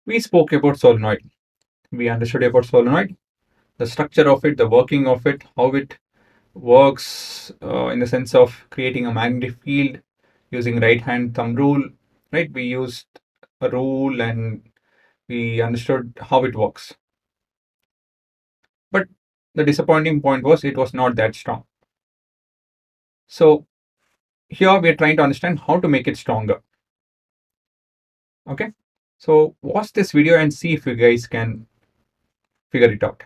We spoke about solenoid. We understood about solenoid, the structure of it, the working of it, how it works in the sense of creating a magnetic field using right hand thumb rule, right? We used a rule and we understood how it works. But the disappointing point was it was not that strong. So here we are trying to understand how to make it stronger. Okay. So watch this video and see if you guys can figure it out.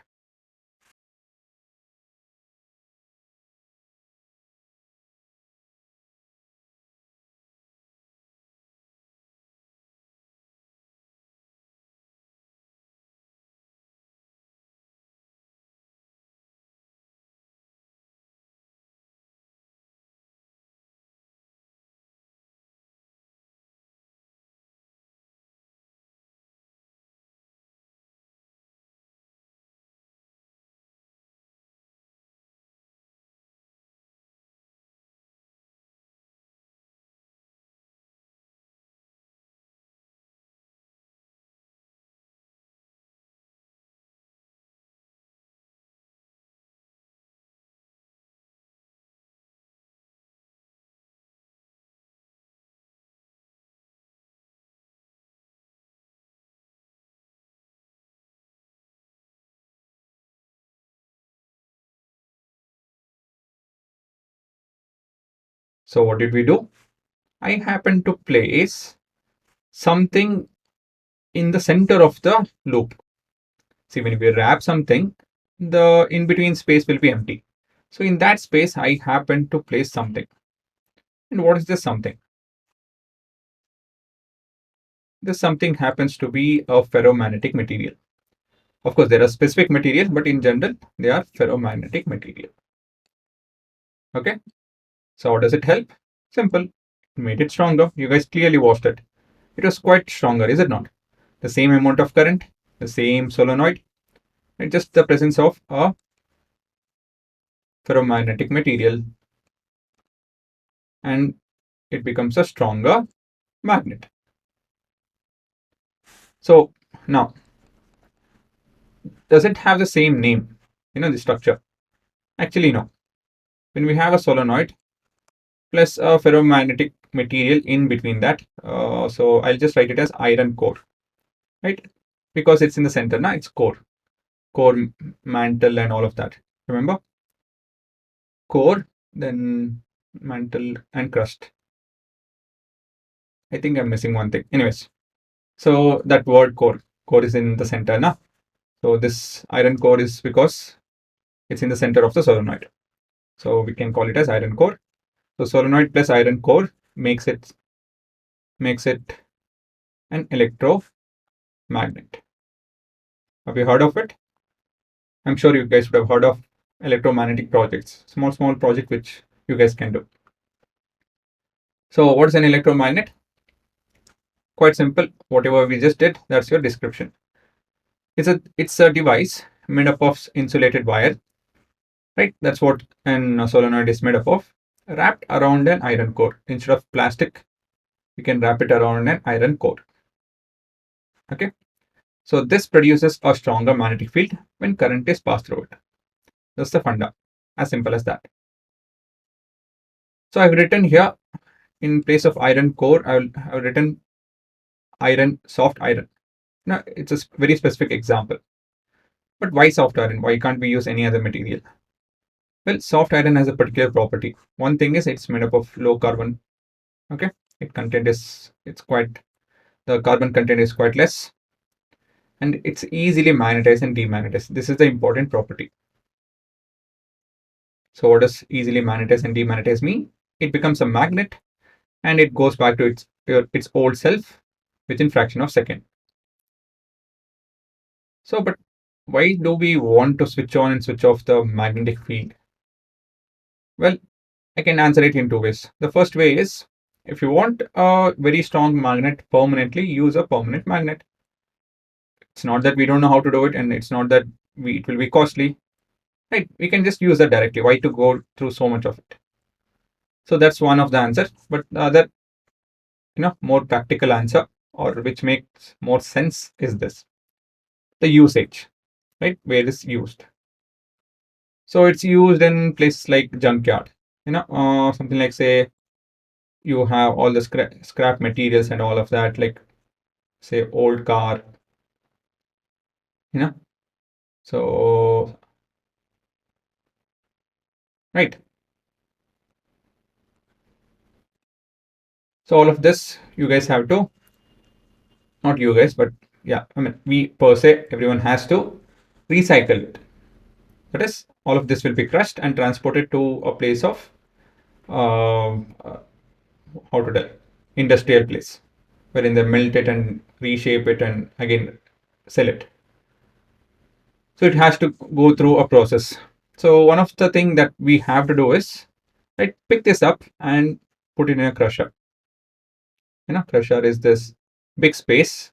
So what did we do? I happened to place something in the center of the loop. See, when we wrap something, the in between space will be empty. So in that space, I happen to place something. And what is this something? This something happens to be a ferromagnetic material. Of course, there are specific materials, but in general, they are ferromagnetic material. Okay. So how does it help? Simple. It made it stronger. You guys clearly watched it. It was quite stronger, is it not? The same amount of current, the same solenoid, and just the presence of a ferromagnetic material, and it becomes a stronger magnet. So now, does it have the same name? The structure? Actually, no. When we have a solenoid plus a ferromagnetic material in between that, so I'll just write it as iron core, right? Because it's in the center, now it's core, mantle, and all of that. Remember, core, then mantle and crust. I think I'm missing one thing. Anyways, so that word core is in the center now. So this iron core is because it's in the center of the solenoid. So we can call it as iron core. So solenoid plus iron core makes it an electromagnet. Have you heard of it? I'm sure you guys would have heard of electromagnetic projects, small project which you guys can do. So what's an electromagnet? Quite simple. Whatever we just did, that's your description. It's a device made up of insulated wire, right? That's what an solenoid is made up of, wrapped around an iron core. Instead of plastic, you can wrap it around an iron core. Okay. So this produces a stronger magnetic field when current is passed through it. That's the funda. As simple as that. So I've written here, in place of iron core, I've written soft iron. Now it's a very specific example. But why soft iron? Why can't we use any other material? Well, soft iron has a particular property. One thing is it's made up of low carbon. Okay, the carbon content is quite less, and it's easily magnetized and demagnetized. This is the important property. So what does easily magnetize and demagnetize mean? It becomes a magnet and it goes back to its old self within fraction of second. So, but why do we want to switch on and switch off the magnetic field? Well, I can answer it in two ways. The first way is, if you want a very strong magnet permanently, use a permanent magnet. It's not that we don't know how to do it, and it's not that it will be costly. Right? We can just use that directly. Why to go through so much of it? So that's one of the answers. But the other, more practical answer, or which makes more sense is this: the usage, right? Where it's used. So it's used in places like junkyard, something like, say, you have all the scrap materials and all of that, like, say, old car, you know. So, right. So all of this, you guys have to, not you guys, but yeah, I mean, we per se, everyone has to recycle it. That is, all of this will be crushed and transported to a place of, how to tell, industrial place, wherein they melt it and reshape it and again sell it. So it has to go through a process. So one of the thing that we have to do is, right, pick this up and put it in a crusher. Crusher is this big space.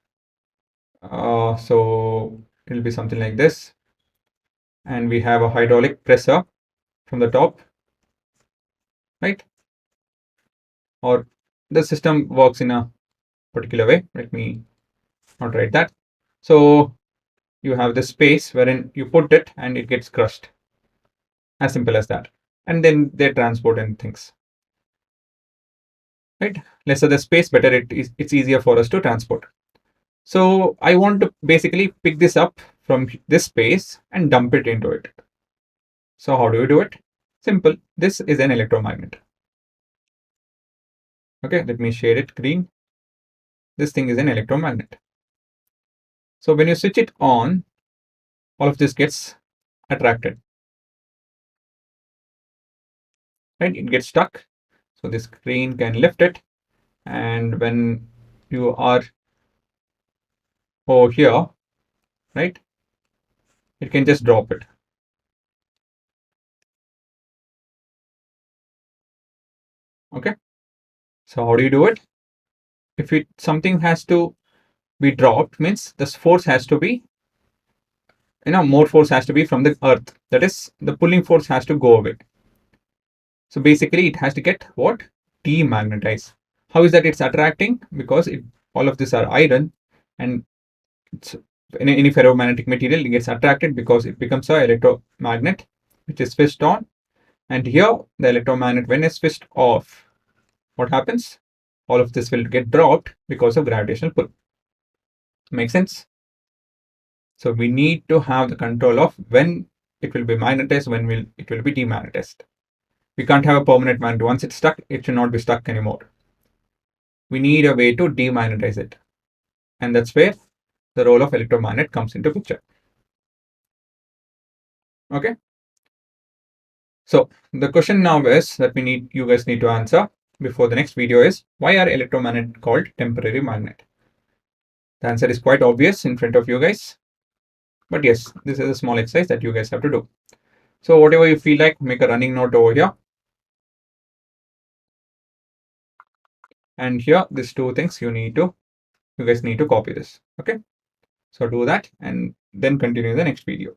So it'll be something like this, and we have a hydraulic presser from the top, right? Or the system works in a particular way. Let me not write that. So you have this space wherein you put it and it gets crushed. As simple as that. And then they transport and things. Right? Lesser the space, better it's easier for us to transport. So I want to basically pick this up from this space and dump it into it. So how do you do it? Simple. This is an electromagnet. Okay, let me shade it green. This thing is an electromagnet. So when you switch it on, all of this gets attracted. Right? It gets stuck. So this crane can lift it. And when you are over here, right, it can just drop it. Okay. So how do you do it? If something has to be dropped, means this force has to be, more force has to be from the earth. That is, the pulling force has to go away. So basically it has to get what? Demagnetized. How is that it's attracting? Because all of these are iron, and it's any ferromagnetic material, it gets attracted because it becomes a electromagnet, which is switched on. And here the electromagnet, when it's switched off, what happens? All of this will get dropped because of gravitational pull. Make sense? So we need to have the control of when it will be magnetized, when it will be demagnetized. We can't have a permanent magnet. Once it's stuck, it should not be stuck anymore. We need a way to demagnetize it. And that's where the role of electromagnet comes into picture. Okay. So the question now is that you guys need to answer before the next video is, why are electromagnet called temporary magnet? The answer is quite obvious in front of you guys. But yes, this is a small exercise that you guys have to do. So whatever you feel like, make a running note over here. And here, these two things you guys need to copy this. Okay. So do that and then continue the next video.